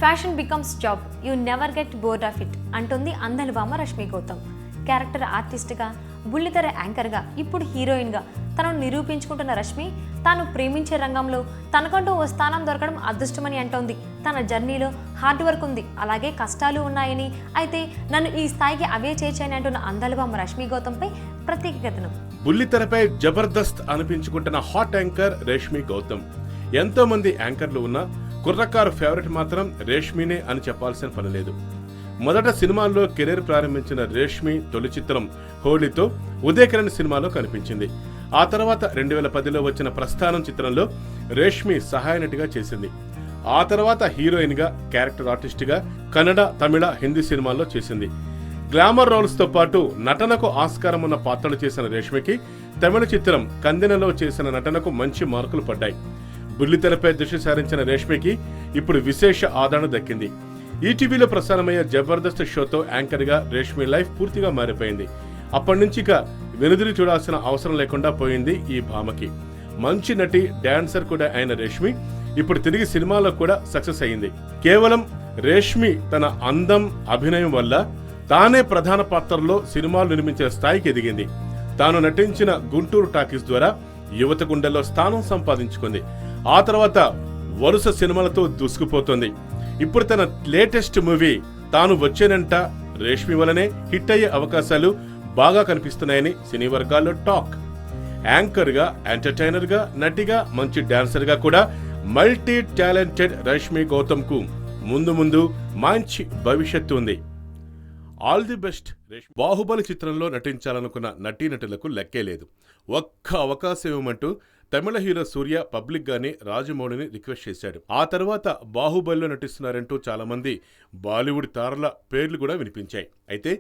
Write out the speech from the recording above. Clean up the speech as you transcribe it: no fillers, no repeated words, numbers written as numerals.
Fashion becomes job, you never get bored of it అంటుంది అందలివామ Rashmi Gautam. Character ఆర్టిస్ట్గా, బుల్లితెర యాంకర్గా, ఇప్పుడు హీరోయిన్గా తనను నిరూపించుకుంటున్న రష్మి తాను ప్రేమించే రంగంలో తనకంటూ ఓ స్థానం దొరకడం అదృష్టమని అంటోంది. తన జర్నీలో హార్డ్ వర్క్ ఉంది, అలాగే కష్టాలు ఉన్నాయని, అయితే నన్ను ఈ స్థాయికి అవే చేర్చాయని అంటున్న అందలివామ రష్మి గౌతమ్పై ప్రత్యేక కథనం. బుల్లితెరపై జబర్దస్త్ అనిపించుకుంటున్న హాట్ యాంకర్ రేష్మి గౌతమ్. ఎంతో మంది యాంకర్లు ఉన్నా కుర్రకారు ఫేవరెట్ మాత్రం రేష్మినే అని చెప్పాల్సిన పని లేదు. మొదట సినిమాల్లో కెరీర్ ప్రారంభించిన రేష్మి తొలి చిత్రం హోళీతో ఉదయకిరణ్ సినిమాలో కనిపించింది. ఆ తర్వాత 2010లో వచ్చిన ప్రస్థానం చిత్రంలో రేష్మి సహాయ నటిగా చేసింది. ఆ తర్వాత హీరోయిన్ గా, క్యారెక్టర్ ఆర్టిస్ట్ గా కన్నడ, తమిళ, హిందీ సినిమాల్లో చేసింది. గ్లామర్ రోల్స్ తో పాటు నటనకు ఆస్కారం ఉన్న పాత్రలు చేసిన రేష్మికి తమిళ చిత్రం కందెనలో చేసిన నటనకు మంచి మార్కులు పడ్డాయి. బుల్లితెరపై దృష్టి సారించిన రేష్మికి ఇప్పుడు విశేష ఆదరణ దక్కింది. ఈటీవీలో ప్రసారమయ్యే జబర్దస్త్ షోతో యాంకర్ గా రేష్మి లైఫ్ పూర్తిగా మారిపోయింది. అప్పటి నుంచి ఇక వెనుదిరి చూడాల్సిన అవసరం లేకుండా పోయింది ఈ భామకి. మంచి నటి, డాన్సర్ కూడా అయిన రేష్మి ఇప్పుడు తిరిగి సినిమాలో కూడా సక్సెస్ అయింది. కేవలం రేష్మి తన అందం, అభినయం వల్ల తానే ప్రధాన పాత్రలో సినిమాలు నిర్మించే స్థాయికి ఎదిగింది. తాను నటించిన గుంటూరు టాకీస్ ద్వారా యువత గుండెల్లో స్థానం సంపాదించుకుంది. ఆ తర్వాత వరుస సినిమాలతో దూసుకుపోతోంది. ఇప్పుడు తన లేటెస్ట్ మూవీ తాను వచ్చేనంట రేష్మి వలనే హిట్ అయ్యే అవకాశాలు బాగా కనిపిస్తున్నాయని సినీ వర్గాల్లో టాక్. యాంకర్ గా, ఎంటర్టైనర్ గా, నటిగా, మంచి డాన్సర్ గా కూడా మల్టీ టాలెంటెడ్ రష్మి గౌతమ్ కు ముందు మంచి భవిష్యత్తు ఉంది. All the best Reshmi. Baahubali చిత్రంలో నటించాలనుకున్న నటీనటులకు లెక్కే లేదు. ఒక్క అవకాశం ఇవ్వమంటూ తమిళ హీరో సూర్య పబ్లిక్ గానే రాజమౌళిని రిక్వెస్ట్ చేశాడు. ఆ తర్వాత బాహుబలిలో నటిస్తున్నారంటూ చాలా మంది బాలీవుడ్ తారల పేర్లు కూడా వినిపించాయి. అయితే